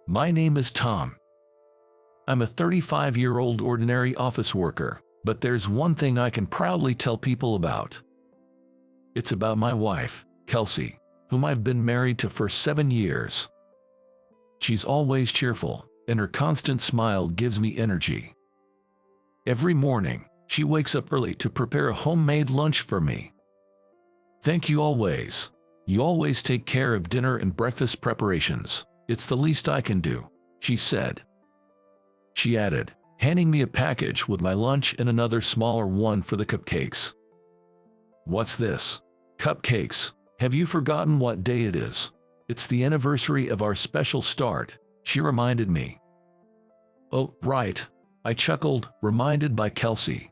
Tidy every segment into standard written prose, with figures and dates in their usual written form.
My name is Tom. I'm a 35-year-old ordinary office worker, but there's one thing I can proudly tell people about. It's about my wife, Kelsey, whom I've been married to for 7 years. She's always cheerful, and her constant smile gives me energy. Every morning, she wakes up early to prepare a homemade lunch for me. Thank you always. You always take care of dinner and breakfast preparations. It's the least I can do, she said. She added, handing me a package with my lunch and another smaller one for the cupcakes. What's this? Cupcakes? Have you forgotten what day it is? It's the anniversary of our special start, she reminded me. Oh, right, I chuckled, reminded by Kelsey.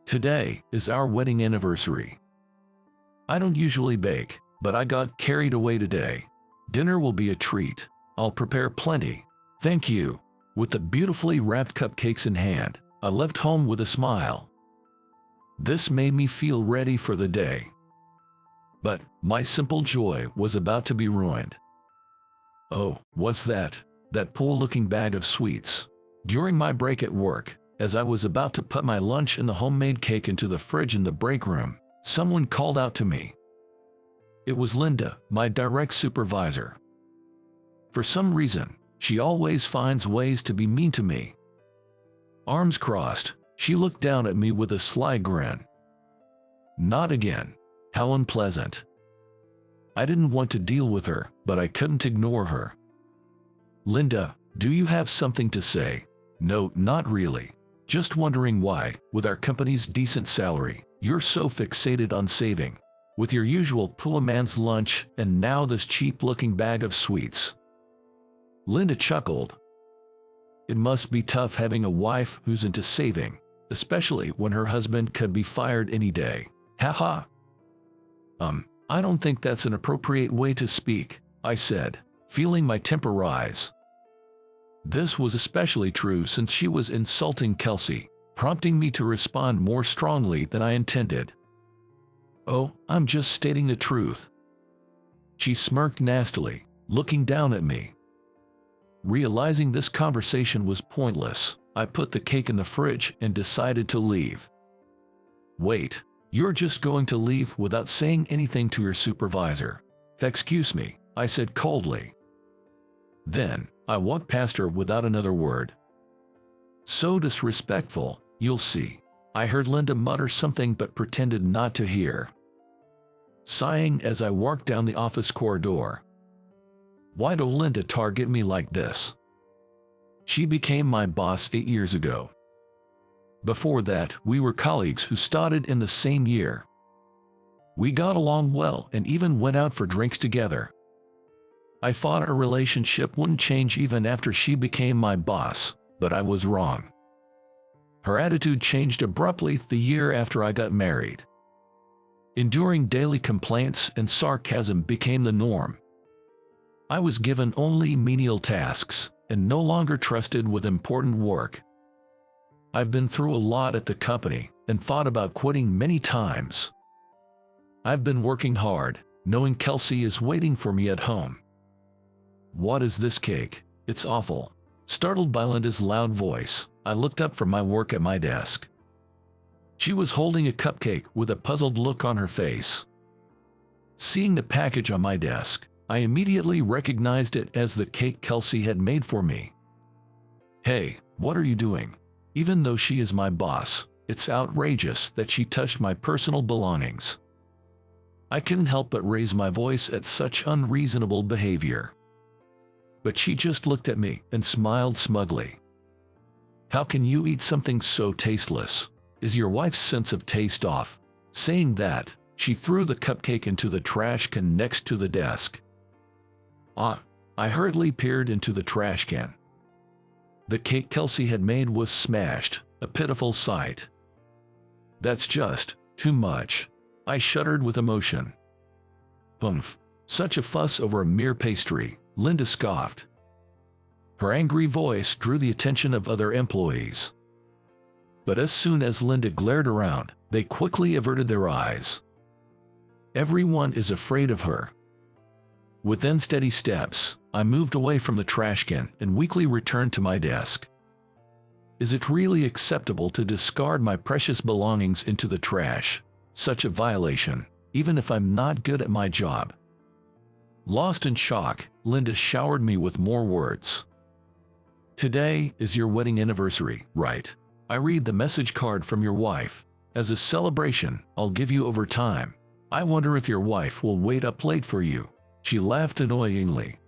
Today is our wedding anniversary. I don't usually bake, but I got carried away today. Dinner will be a treat. I'll prepare plenty. Thank you. With the beautifully wrapped cupcakes in hand, I left home with a smile. This made me feel ready for the day. But my simple joy was about to be ruined. Oh, what's that? That poor-looking bag of sweets. During my break at work, as I was about to put my lunch and the homemade cake into the fridge in the break room, someone called out to me. It was Linda, my direct supervisor. For some reason, she always finds ways to be mean to me. Arms crossed, she looked down at me with a sly grin. Not again. How unpleasant. I didn't want to deal with her, but I couldn't ignore her. Linda, do you have something to say? No, not really. Just wondering why, with our company's decent salary, you're so fixated on saving. With your usual poor man's lunch and now this cheap-looking bag of sweets. Linda chuckled. It must be tough having a wife who's into saving, especially when her husband could be fired any day. Haha. I don't think that's an appropriate way to speak, I said, feeling my temper rise. This was especially true since she was insulting Kelsey, prompting me to respond more strongly than I intended. Oh, I'm just stating the truth. She smirked nastily, looking down at me. Realizing this conversation was pointless, I put the cake in the fridge and decided to leave. Wait, you're just going to leave without saying anything to your supervisor? Excuse me, I said coldly. Then, I walked past her without another word. So disrespectful, you'll see. I heard Linda mutter something but pretended not to hear. Sighing as I walked down the office corridor. Why'd Linda target me like this? She became my boss 8 years ago. Before that, we were colleagues who started in the same year. We got along well and even went out for drinks together. I thought our relationship wouldn't change even after she became my boss, but I was wrong. Her attitude changed abruptly the year after I got married. Enduring daily complaints and sarcasm became the norm. I was given only menial tasks and no longer trusted with important work. I've been through a lot at the company and thought about quitting many times. I've been working hard, knowing Kelsey is waiting for me at home. What is this cake? It's awful. Startled by Linda's loud voice, I looked up from my work at my desk. She was holding a cupcake with a puzzled look on her face. Seeing the package on my desk, I immediately recognized it as the cake Kelsey had made for me. Hey, what are you doing? Even though she is my boss, it's outrageous that she touched my personal belongings. I couldn't help but raise my voice at such unreasonable behavior. But she just looked at me and smiled smugly. How can you eat something so tasteless? Is your wife's sense of taste off? Saying that, she threw the cupcake into the trash can next to the desk. I hurriedly peered into the trash can. The cake Kelsey had made was smashed, a pitiful sight. That's just too much. I shuddered with emotion. Humph, such a fuss over a mere pastry, Linda scoffed. Her angry voice drew the attention of other employees. But as soon as Linda glared around, they quickly averted their eyes. Everyone is afraid of her. With unsteady steps, I I moved away from the trash can and weakly returned to my desk. Is it really acceptable to discard my precious belongings into the trash? Such a violation, even if I'm not good at my job. Lost in shock, Linda showered me with more words. Today is your wedding anniversary, right? I read the message card from your wife. As a celebration, I'll give you overtime. I wonder if your wife will wait up late for you. She laughed annoyingly.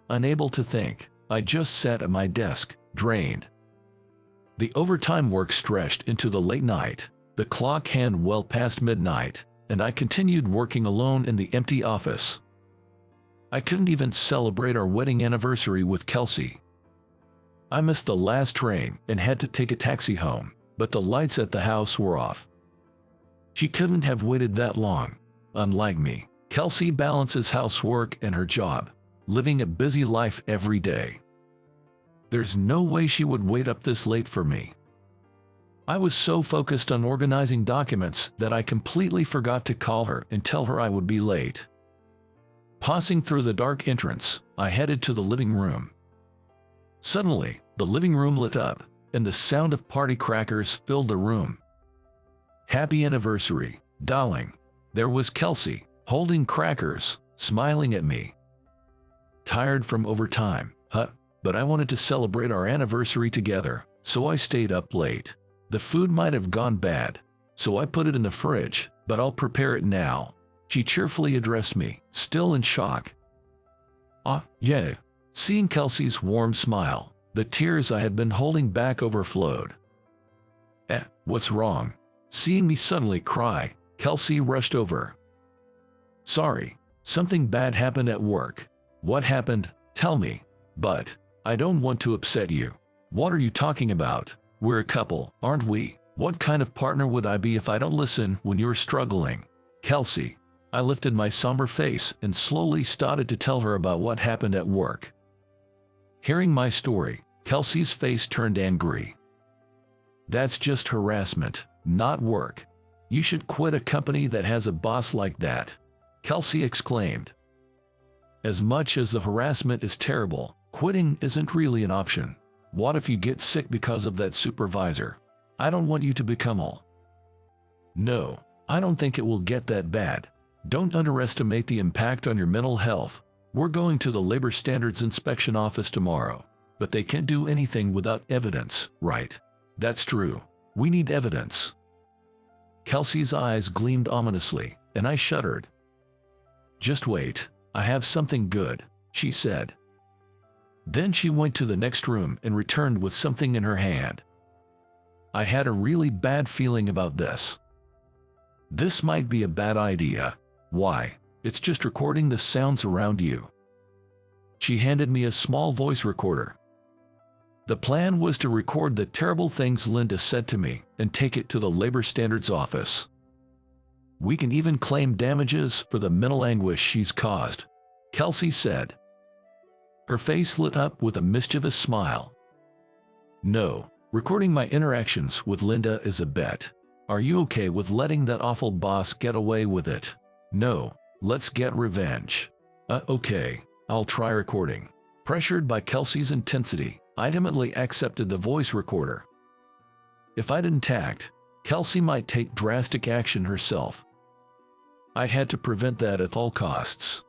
Unable to think, I just sat at my desk, drained. The overtime work stretched into the late night, the clock hand well past midnight, and I continued working alone in the empty office. I couldn't even celebrate our wedding anniversary with Kelsey. I missed the last train and had to take a taxi home, but the lights at the house were off. She couldn't have waited that long. Unlike me, Kelsey balances housework and her job, living a busy life every day. There's no way she would wait up this late for me. I was so focused on organizing documents that I completely forgot to call her and tell her I would be late. Passing through the dark entrance, I headed to the living room. Suddenly, the living room lit up, and the sound of party crackers filled the room. Happy anniversary, darling. There was Kelsey, holding crackers, smiling at me. Tired from overtime, but I wanted to celebrate our anniversary together, so I stayed up late. The food might have gone bad, so I put it in the fridge, but I'll prepare it now. She cheerfully addressed me, still in shock. Yeah. Seeing Kelsey's warm smile, the tears I had been holding back overflowed. What's wrong? Seeing me suddenly cry, Kelsey rushed over. Sorry, something bad happened at work. What happened? Tell me. But I don't want to upset you. What are you talking about? We're a couple, aren't we? What kind of partner would I be if I don't listen when you're struggling? Kelsey. I lifted my somber face and slowly started to tell her about what happened at work. Hearing my story, Kelsey's face turned angry. That's just harassment, not work. You should quit a company that has a boss like that, Kelsey exclaimed. As much as the harassment is terrible, quitting isn't really an option. What if you get sick because of that supervisor? I don't want you to become ill. No, I don't think it will get that bad. Don't underestimate the impact on your mental health. We're going to the Labor Standards Inspection Office tomorrow, but they can't do anything without evidence, right? That's true. We need evidence. Kelsey's eyes gleamed ominously, and I shuddered. Just wait, I have something good, she said. Then she went to the next room and returned with something in her hand. I had a really bad feeling about this. This might be a bad idea. Why? It's just recording the sounds around you. She handed me a small voice recorder. The plan was to record the terrible things Linda said to me and take it to the Labor Standards Office. We can even claim damages for the mental anguish she's caused, Kelsey said. Her face lit up with a mischievous smile. No, recording my interactions with Linda is a bet. Are you okay with letting that awful boss get away with it? No, let's get revenge. Okay, I'll try recording. Pressured by Kelsey's intensity, I ultimately accepted the voice recorder. If I didn't act, Kelsey might take drastic action herself. I had to prevent that at all costs.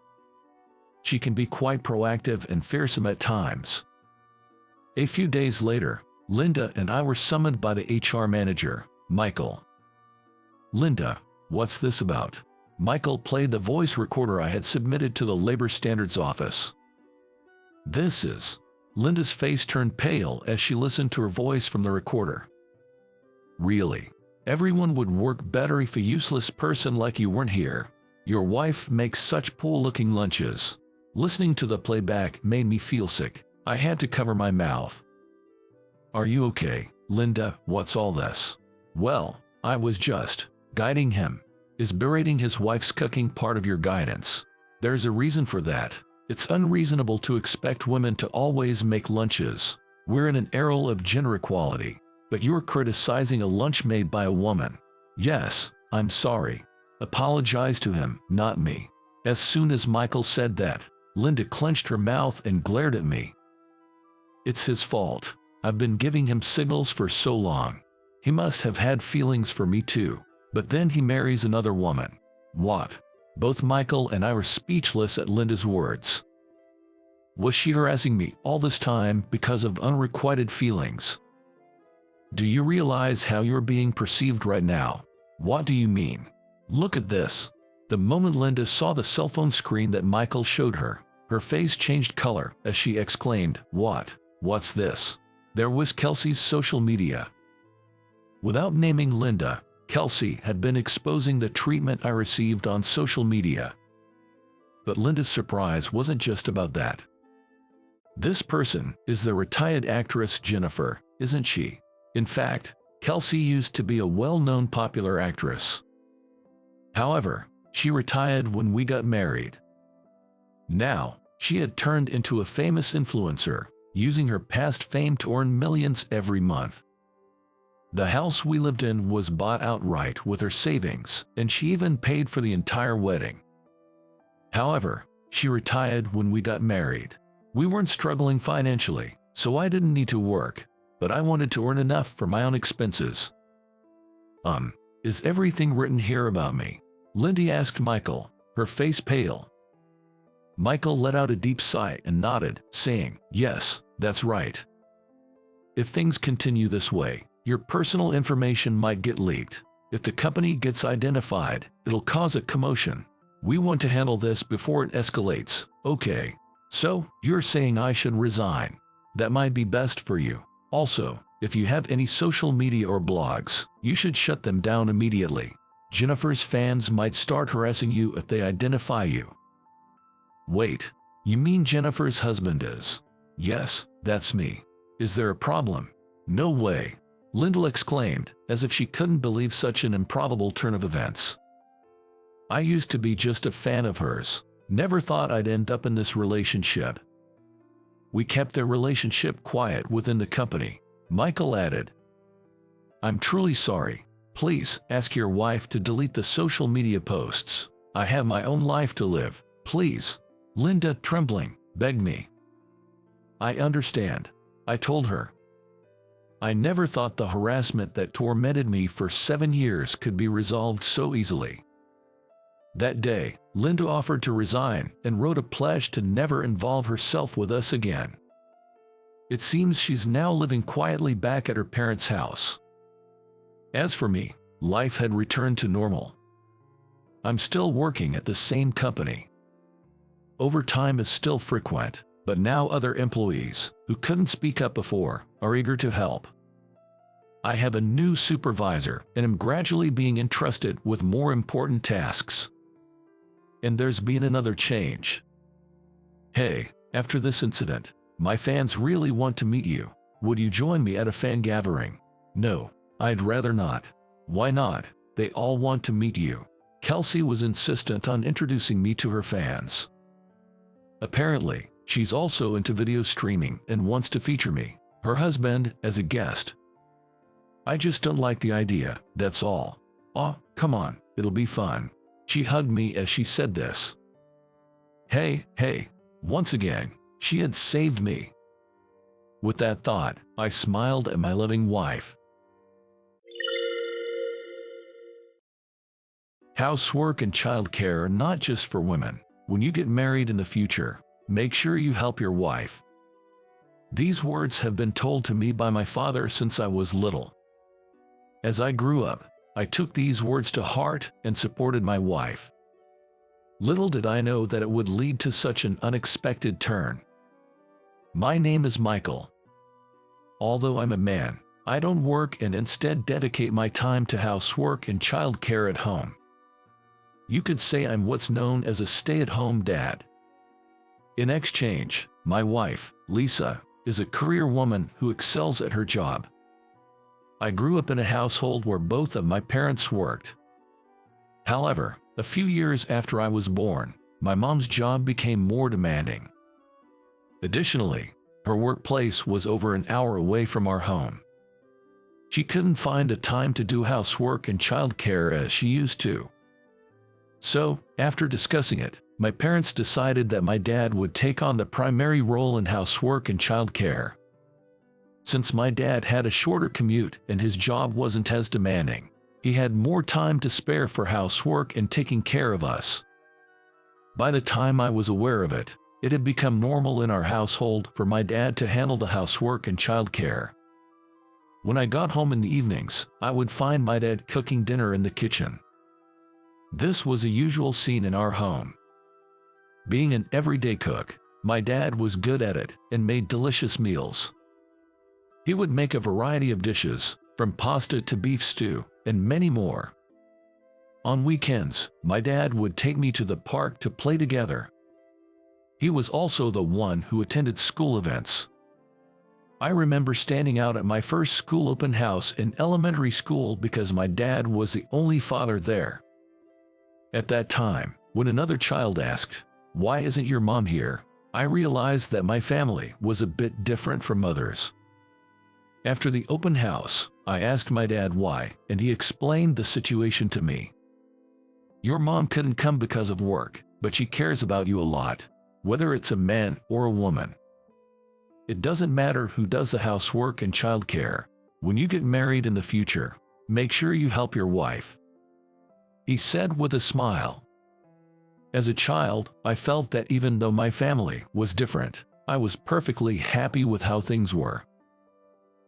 She can be quite proactive and fearsome at times. A few days later, Linda and I were summoned by the HR manager, Michael. Linda, what's this about? Michael played the voice recorder I had submitted to the Labor Standards Office. This is... Linda's face turned pale as she listened to her voice from the recorder. Really? Everyone would work better if a useless person like you weren't here. Your wife makes such poor-looking lunches. Listening to the playback made me feel sick. I had to cover my mouth. Are you okay, Linda? What's all this? Well, I was just guiding him. Is berating his wife's cooking part of your guidance? There's a reason for that. It's unreasonable to expect women to always make lunches. We're in an era of gender equality, but you're criticizing a lunch made by a woman. Yes, I'm sorry. Apologize to him, not me. As soon as Michael said that, Linda clenched her mouth and glared at me. It's his fault. I've been giving him signals for so long. He must have had feelings for me too. But then he marries another woman. What? Both Michael and I were speechless at Linda's words. Was she harassing me all this time because of unrequited feelings? Do you realize how you're being perceived right now? What do you mean? Look at this. The moment Linda saw the cell phone screen that Michael showed her, her face changed color as she exclaimed, "What? What's this?" There was Kelsey's social media. Without naming Linda, Kelsey had been exposing the treatment I received on social media. But Linda's surprise wasn't just about that. This person is the retired actress Jennifer, isn't she? In fact, Kelsey used to be a well-known popular actress. However, she retired when we got married. Now, she had turned into a famous influencer, using her past fame to earn millions every month. The house we lived in was bought outright with her savings, and she even paid for the entire wedding. However, she retired when we got married. We weren't struggling financially, so I didn't need to work, but I wanted to earn enough for my own expenses. Is everything written here about me? Lindy asked Michael, her face pale. Michael let out a deep sigh and nodded, saying, "Yes, that's right. If things continue this way, your personal information might get leaked. If the company gets identified, it'll cause a commotion. We want to handle this before it escalates, okay? So, you're saying I should resign. That might be best for you. Also, if you have any social media or blogs, you should shut them down immediately. Jennifer's fans might start harassing you if they identify you." Wait, you mean Jennifer's husband is? Yes, that's me. Is there a problem? No way, Linda exclaimed, as if she couldn't believe such an improbable turn of events. I used to be just a fan of hers. Never thought I'd end up in this relationship. We kept their relationship quiet within the company, Michael added. I'm truly sorry. Please ask your wife to delete the social media posts. I have my own life to live. Please. Linda, trembling, begged me. I understand, I told her. I never thought the harassment that tormented me for 7 years could be resolved so easily. That day, Linda offered to resign and wrote a pledge to never involve herself with us again. It seems she's now living quietly back at her parents' house. As for me, life had returned to normal. I'm still working at the same company. Overtime is still frequent, but now other employees, who couldn't speak up before, are eager to help. I have a new supervisor and am gradually being entrusted with more important tasks. And there's been another change. Hey, after this incident, my fans really want to meet you. Would you join me at a fan gathering? No, I'd rather not. Why not? They all want to meet you. Kelsey was insistent on introducing me to her fans. Apparently, she's also into video streaming and wants to feature me, her husband, as a guest. I just don't like the idea, that's all. Oh, come on, it'll be fun. She hugged me as she said this. Hey, once again, she had saved me. With that thought, I smiled at my loving wife. Housework and childcare are not just for women. When you get married in the future, make sure you help your wife. These words have been told to me by my father since I was little. As I grew up, I took these words to heart and supported my wife. Little did I know that it would lead to such an unexpected turn. My name is Michael. Although I'm a man, I don't work and instead dedicate my time to housework and childcare at home. You could say I'm what's known as a stay-at-home dad. In exchange, my wife, Lisa, is a career woman who excels at her job. I grew up in a household where both of my parents worked. However, a few years after I was born, my mom's job became more demanding. Additionally, her workplace was over an hour away from our home. She couldn't find the time to do housework and childcare as she used to. So, after discussing it, my parents decided that my dad would take on the primary role in housework and childcare. Since my dad had a shorter commute and his job wasn't as demanding, he had more time to spare for housework and taking care of us. By the time I was aware of it, it had become normal in our household for my dad to handle the housework and childcare. When I got home in the evenings, I would find my dad cooking dinner in the kitchen. This was a usual scene in our home. Being an everyday cook, my dad was good at it and made delicious meals. He would make a variety of dishes, from pasta to beef stew, and many more. On weekends, my dad would take me to the park to play together. He was also the one who attended school events. I remember standing out at my first school open house in elementary school because my dad was the only father there. At that time, when another child asked, "Why isn't your mom here?" I realized that my family was a bit different from others. After the open house, I asked my dad why, and he explained the situation to me. "Your mom couldn't come because of work, but she cares about you a lot, whether it's a man or a woman. It doesn't matter who does the housework and childcare. When you get married in the future, make sure you help your wife," he said with a smile. As a child, I felt that even though my family was different, I was perfectly happy with how things were.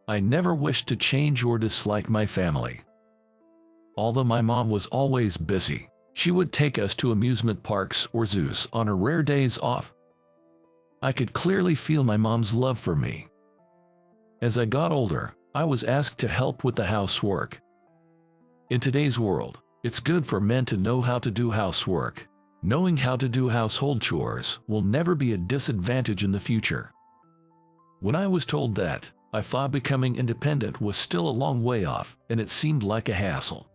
I never wished to change or dislike my family. Although my mom was always busy, she would take us to amusement parks or zoos on her rare days off. I could clearly feel my mom's love for me. As I got older, I was asked to help with the housework. In today's world, it's good for men to know how to do housework. Knowing how to do household chores will never be a disadvantage in the future. When I was told that, I thought becoming independent was still a long way off, and it seemed like a hassle.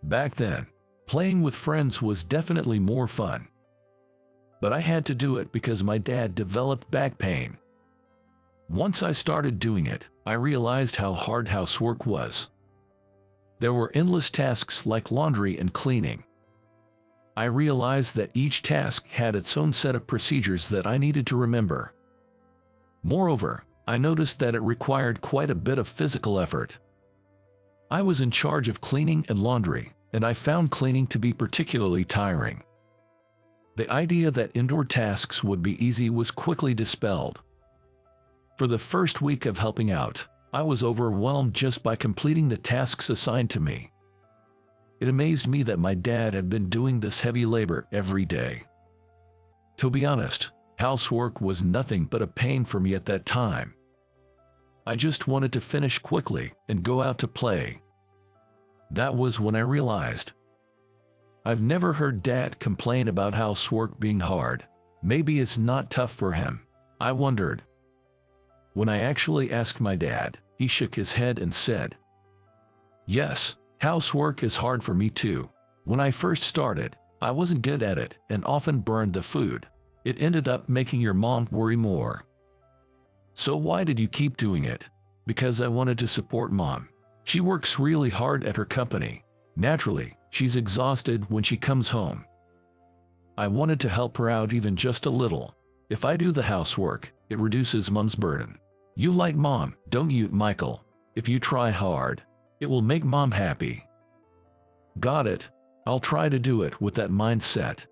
Back then, playing with friends was definitely more fun. But I had to do it because my dad developed back pain. Once I started doing it, I realized how hard housework was. There were endless tasks like laundry and cleaning. I realized that each task had its own set of procedures that I needed to remember. Moreover, I noticed that it required quite a bit of physical effort. I was in charge of cleaning and laundry, and I found cleaning to be particularly tiring. The idea that indoor tasks would be easy was quickly dispelled. For the first week of helping out, I was overwhelmed just by completing the tasks assigned to me. It amazed me that my dad had been doing this heavy labor every day. To be honest, housework was nothing but a pain for me at that time. I just wanted to finish quickly and go out to play. That was when I realized. I've never heard Dad complain about housework being hard. Maybe it's not tough for him, I wondered. When I actually asked my dad, he shook his head and said, "Yes, housework is hard for me too. When I first started, I wasn't good at it and often burned the food. It ended up making your mom worry more." "So why did you keep doing it?" "Because I wanted to support Mom. She works really hard at her company. Naturally, she's exhausted when she comes home. I wanted to help her out even just a little. If I do the housework, it reduces Mom's burden. You like Mom, don't you, Michael? If you try hard, it will make Mom happy." "Got it. I'll try to do it with that mindset."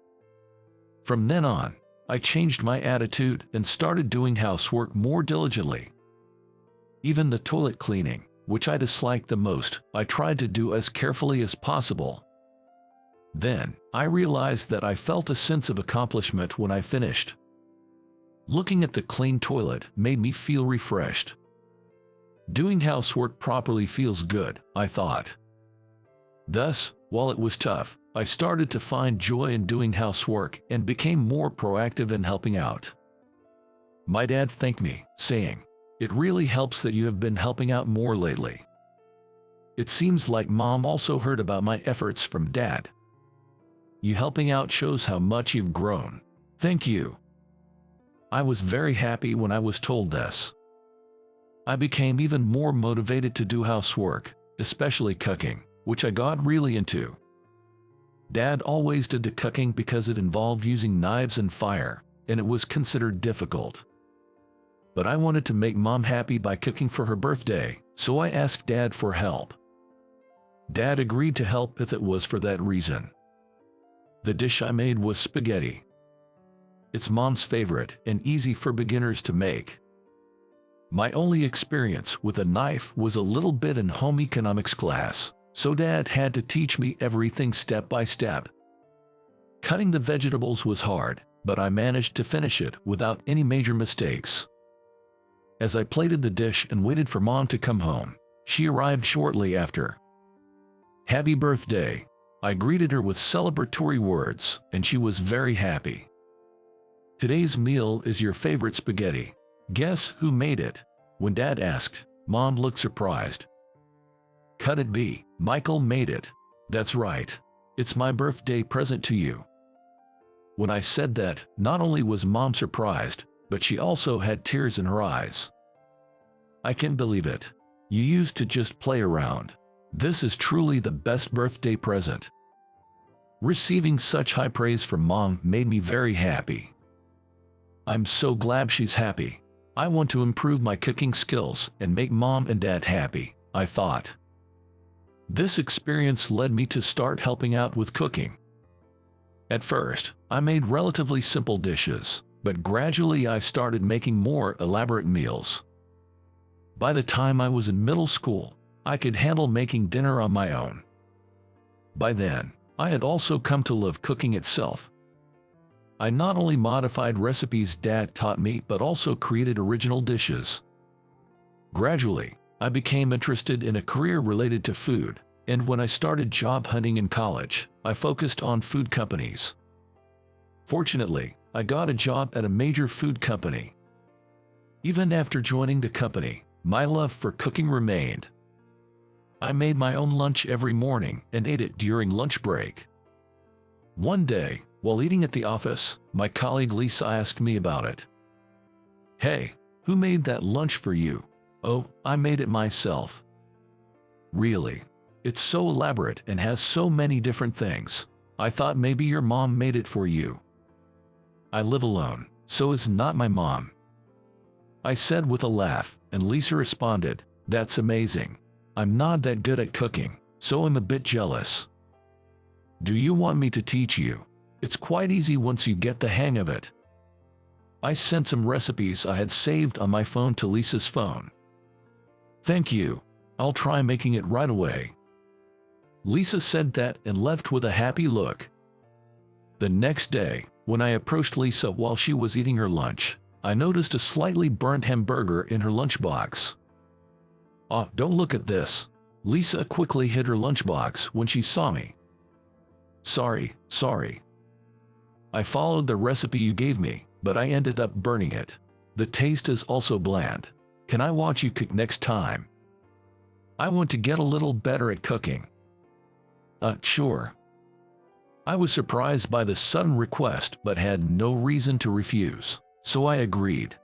From then on, I changed my attitude and started doing housework more diligently. Even the toilet cleaning, which I disliked the most, I tried to do as carefully as possible. Then, I realized that I felt a sense of accomplishment when I finished. Looking at the clean toilet made me feel refreshed. Doing housework properly feels good, I thought. Thus, while it was tough, I started to find joy in doing housework and became more proactive in helping out. My dad thanked me, saying, "It really helps that you have been helping out more lately." It seems like Mom also heard about my efforts from Dad. "You helping out shows how much you've grown. Thank you." I was very happy when I was told this. I became even more motivated to do housework, especially cooking, which I got really into. Dad always did the cooking because it involved using knives and fire, and it was considered difficult. But I wanted to make Mom happy by cooking for her birthday, so I asked Dad for help. Dad agreed to help if it was for that reason. The dish I made was spaghetti. It's Mom's favorite and easy for beginners to make. My only experience with a knife was a little bit in home economics class, so Dad had to teach me everything step by step. Cutting the vegetables was hard, but I managed to finish it without any major mistakes. As I plated the dish and waited for Mom to come home, she arrived shortly after. "Happy birthday." I greeted her with celebratory words, and she was very happy. "Today's meal is your favorite spaghetti. Guess who made it?" When Dad asked, Mom looked surprised. "Could it be Michael made it?" "That's right. It's my birthday present to you." When I said that, not only was Mom surprised, but she also had tears in her eyes. "I can't believe it. You used to just play around. This is truly the best birthday present." Receiving such high praise from Mom made me very happy. I'm so glad she's happy. I want to improve my cooking skills and make Mom and Dad happy, I thought. This experience led me to start helping out with cooking. At first, I made relatively simple dishes, but gradually I started making more elaborate meals. By the time I was in middle school, I could handle making dinner on my own. By then, I had also come to love cooking itself. I not only modified recipes Dad taught me but also created original dishes. Gradually, I became interested in a career related to food, and when I started job hunting in college, I focused on food companies. Fortunately, I got a job at a major food company. Even after joining the company, my love for cooking remained. I made my own lunch every morning and ate it during lunch break. One day, while eating at the office, my colleague Lisa asked me about it. "Hey, who made that lunch for you?" "Oh, I made it myself." "Really? It's so elaborate and has so many different things. I thought maybe your mom made it for you." "I live alone, so it's not my mom," I said with a laugh, and Lisa responded, "That's amazing. I'm not that good at cooking, so I'm a bit jealous. Do you want me to teach you? It's quite easy once you get the hang of it." I sent some recipes I had saved on my phone to Lisa's phone. "Thank you. I'll try making it right away." Lisa said that and left with a happy look. The next day, when I approached Lisa while she was eating her lunch, I noticed a slightly burnt hamburger in her lunchbox. "Oh, don't look at this." Lisa quickly hid her lunchbox when she saw me. Sorry. I followed the recipe you gave me, but I ended up burning it. The taste is also bland. Can I watch you cook next time? I want to get a little better at cooking." Sure." I was surprised by the sudden request but had no reason to refuse, so I agreed.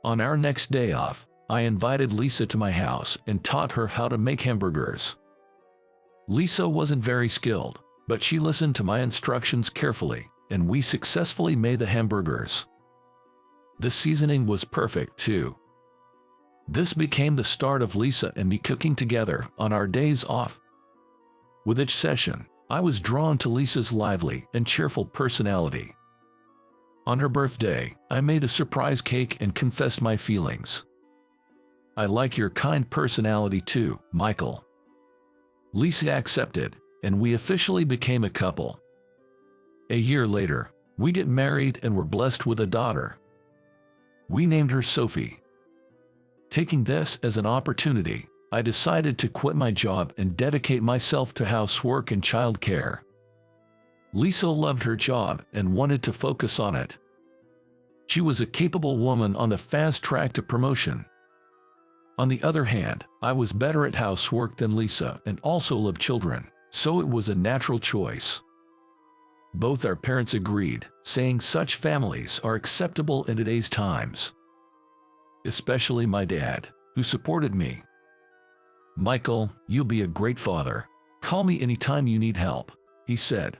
On our next day off, I invited Lisa to my house and taught her how to make hamburgers. Lisa wasn't very skilled, but she listened to my instructions carefully, and we successfully made the hamburgers. The seasoning was perfect too. This became the start of Lisa and me cooking together on our days off. With each session, I was drawn to Lisa's lively and cheerful personality. On her birthday, I made a surprise cake and confessed my feelings. "I like your kind personality too, Michael." Lisa accepted, and we officially became a couple. A year later, we get married and were blessed with a daughter. We named her Sophie. Taking this as an opportunity, I decided to quit my job and dedicate myself to housework and childcare. Lisa loved her job and wanted to focus on it. She was a capable woman on the fast track to promotion. On the other hand, I was better at housework than Lisa and also loved children, so it was a natural choice. Both our parents agreed, saying such families are acceptable in today's times. Especially my dad, who supported me. "Michael, you'll be a great father. Call me anytime you need help." he said.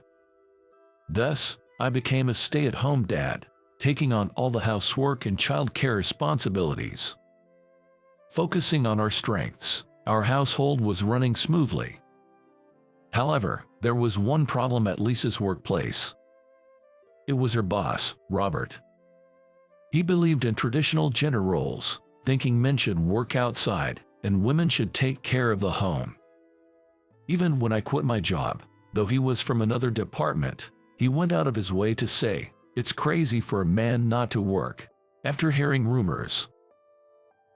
Thus, I became a stay-at-home dad, taking on all the housework and childcare responsibilities. Focusing on our strengths, our household was running smoothly. However, there was one problem at Lisa's workplace. It was her boss, Robert. He believed in traditional gender roles, thinking men should work outside and women should take care of the home. Even when I quit my job, though he was from another department, he went out of his way to say, "It's crazy for a man not to work," after hearing rumors.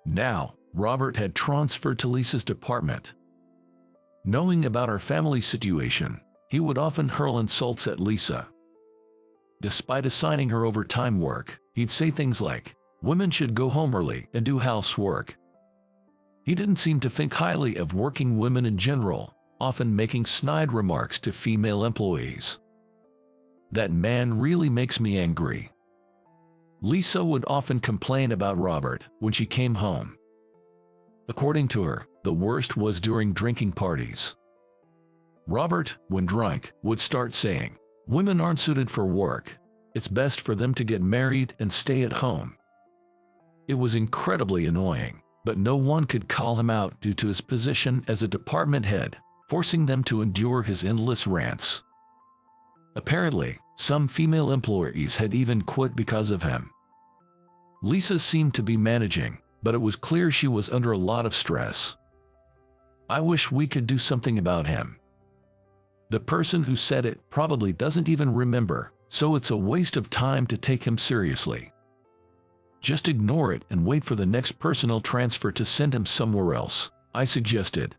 Now, Robert had transferred to Lisa's department. Knowing about our family situation, he would often hurl insults at Lisa. Despite assigning her overtime work, he'd say things like, "Women should go home early and do housework." He didn't seem to think highly of working women in general, often making snide remarks to female employees. That man really makes me angry. Lisa would often complain about Robert when she came home. According to her, the worst was during drinking parties. Robert, when drunk, would start saying, "Women aren't suited for work. It's best for them to get married and stay at home." It was incredibly annoying, but no one could call him out due to his position as a department head, forcing them to endure his endless rants. Apparently, some female employees had even quit because of him. Lisa seemed to be managing, but it was clear she was under a lot of stress. I wish we could do something about him. The person who said it probably doesn't even remember, so it's a waste of time to take him seriously. Just ignore it and wait for the next personnel transfer to send him somewhere else, I suggested.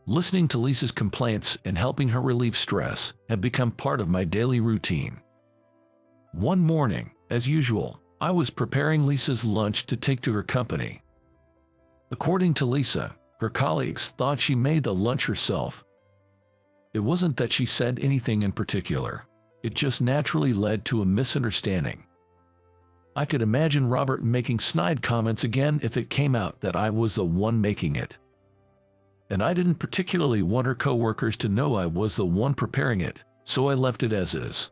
Listening to Lisa's complaints and helping her relieve stress had become part of my daily routine. One morning, as usual, I was preparing Lisa's lunch to take to her company. According to Lisa, her colleagues thought she made the lunch herself. It wasn't that she said anything in particular. It just naturally led to a misunderstanding. I could imagine Robert making snide comments again if it came out that I was the one making it. And I didn't particularly want her coworkers to know I was the one preparing it, so I left it as is.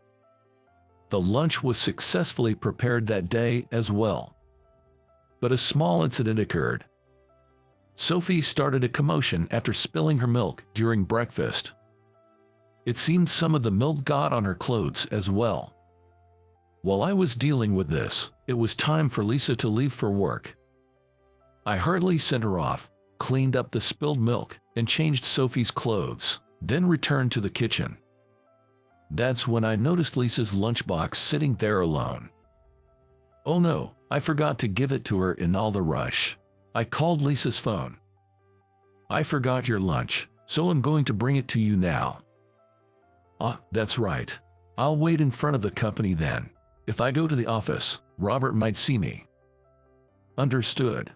The lunch was successfully prepared that day as well. But a small incident occurred. Sophie started a commotion after spilling her milk during breakfast. It seemed some of the milk got on her clothes as well. While I was dealing with this, it was time for Lisa to leave for work. I hurriedly sent her off, cleaned up the spilled milk, and changed Sophie's clothes, then returned to the kitchen. That's when I noticed Lisa's lunchbox sitting there alone. Oh no, I forgot to give it to her in all the rush. I called Lisa's phone. "I forgot your lunch, so I'm going to bring it to you now." "Ah, that's right. I'll wait in front of the company then. If I go to the office, Robert might see me." Understood.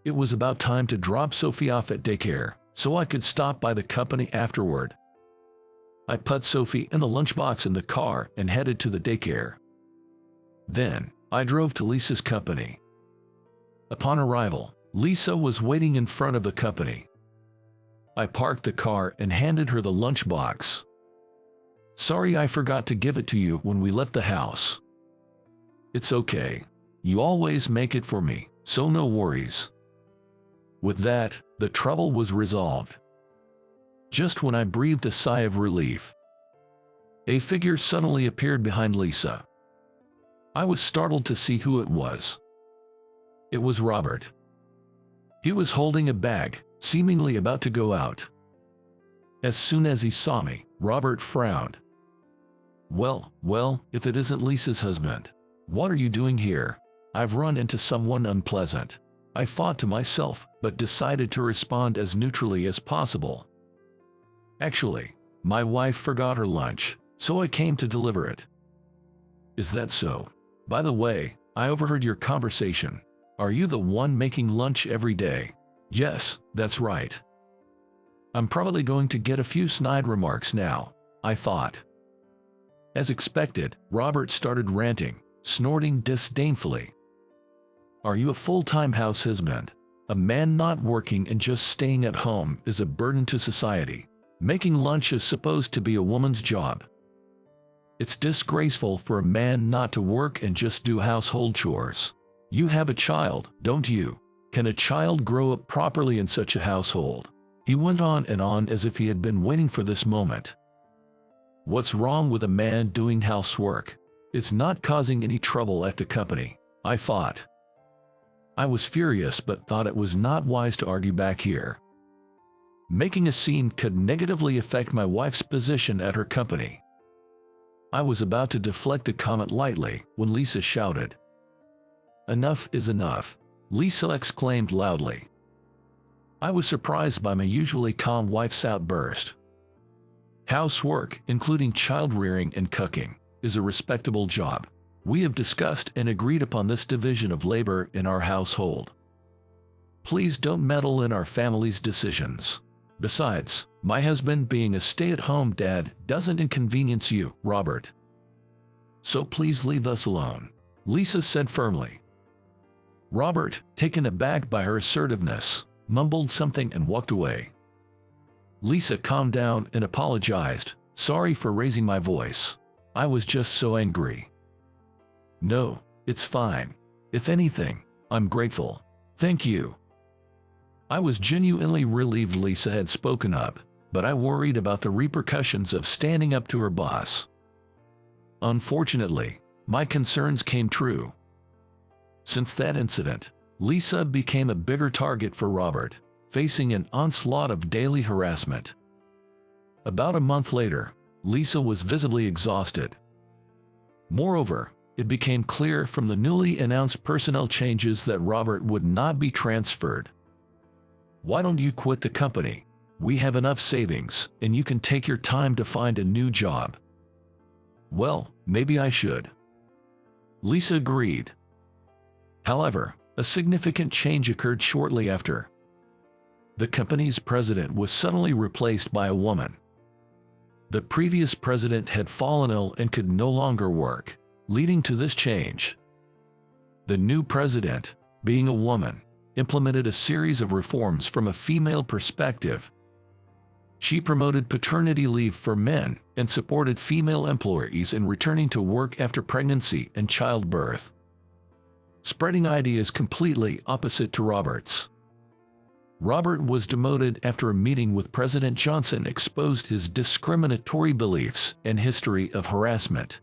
It was about time to drop Sophie off at daycare, so I could stop by the company afterward. I put Sophie and the lunchbox in the car and headed to the daycare. Then, I drove to Lisa's company. Upon arrival, Lisa was waiting in front of the company. I parked the car and handed her the lunchbox. "Sorry I forgot to give it to you when we left the house." "It's okay. You always make it for me, so no worries." With that, the trouble was resolved. Just when I breathed a sigh of relief, a figure suddenly appeared behind Lisa. I was startled to see who it was. It was Robert. He was holding a bag, seemingly about to go out. As soon as he saw me, Robert frowned. Well, if it isn't Lisa's husband. What are you doing here? I've run into someone unpleasant." I thought to myself, but decided to respond as neutrally as possible. "Actually, my wife forgot her lunch, so I came to deliver it." "Is that so? By the way, I overheard your conversation. Are you the one making lunch every day?" "Yes, that's right." I'm probably going to get a few snide remarks now, I thought. As expected, Robert started ranting, snorting disdainfully. "Are you a full-time house husband? A man not working and just staying at home is a burden to society. Making lunch is supposed to be a woman's job. It's disgraceful for a man not to work and just do household chores. You have a child, don't you? Can a child grow up properly in such a household? He went on and on as if he had been waiting for this moment. What's wrong with a man doing housework? It's not causing any trouble at the company, I thought. I was furious but thought it was not wise to argue back here. Making a scene could negatively affect my wife's position at her company. I was about to deflect a comment lightly when Lisa shouted. "Enough is enough," Lisa exclaimed loudly. I was surprised by my usually calm wife's outburst. Housework, including child-rearing and cooking, is a respectable job. We have discussed and agreed upon this division of labor in our household. Please don't meddle in our family's decisions. Besides, my husband being a stay-at-home dad doesn't inconvenience you, Robert. So please leave us alone," Lisa said firmly. Robert, taken aback by her assertiveness, mumbled something and walked away. Lisa calmed down and apologized. "Sorry for raising my voice. I was just so angry." "No, it's fine. If anything, I'm grateful. Thank you." I was genuinely relieved Lisa had spoken up, but I worried about the repercussions of standing up to her boss. Unfortunately, my concerns came true. Since that incident, Lisa became a bigger target for Robert, facing an onslaught of daily harassment. About a month later, Lisa was visibly exhausted. Moreover, it became clear from the newly announced personnel changes that Robert would not be transferred. "Why don't you quit the company? We have enough savings, and you can take your time to find a new job." "Well, maybe I should." Lisa agreed. However, a significant change occurred shortly after. The company's president was suddenly replaced by a woman. The previous president had fallen ill and could no longer work, leading to this change. The new president, being a woman, implemented a series of reforms from a female perspective. She promoted paternity leave for men and supported female employees in returning to work after pregnancy and childbirth, spreading ideas completely opposite to Robert's. Robert was demoted after a meeting with President Johnson exposed his discriminatory beliefs and history of harassment.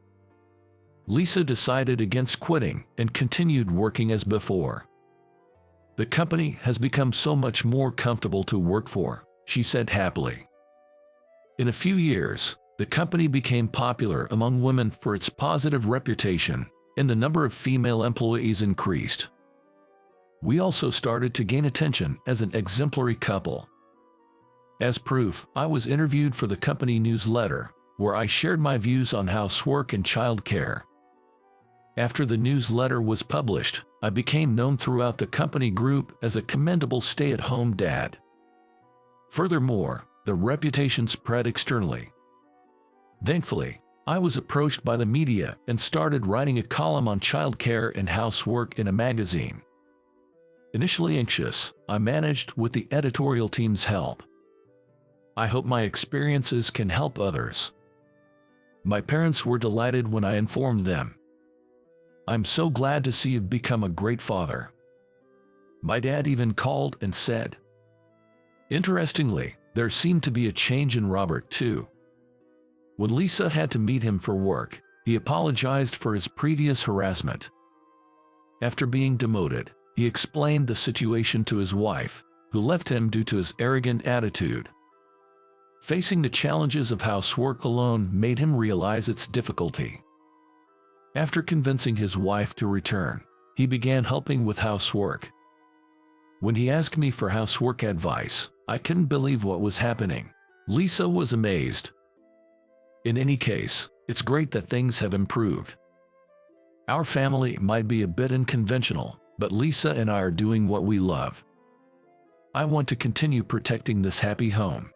Lisa decided against quitting and continued working as before. "The company has become so much more comfortable to work for," she said happily. In a few years, the company became popular among women for its positive reputation, and the number of female employees increased. We also started to gain attention as an exemplary couple. As proof, I was interviewed for the company newsletter, where I shared my views on housework and child care. After the newsletter was published, I became known throughout the company group as a commendable stay-at-home dad. Furthermore, the reputation spread externally. Thankfully, I was approached by the media and started writing a column on childcare and housework in a magazine. Initially anxious, I managed with the editorial team's help. I hope my experiences can help others. My parents were delighted when I informed them. "I'm so glad to see you've become a great father." My dad even called and said. Interestingly, there seemed to be a change in Robert too. When Lisa had to meet him for work, he apologized for his previous harassment. After being demoted, he explained the situation to his wife, who left him due to his arrogant attitude. Facing the challenges of housework alone made him realize its difficulty. After convincing his wife to return, he began helping with housework. When he asked me for housework advice, I couldn't believe what was happening. Lisa was amazed. In any case, it's great that things have improved. Our family might be a bit unconventional, but Lisa and I are doing what we love. I want to continue protecting this happy home.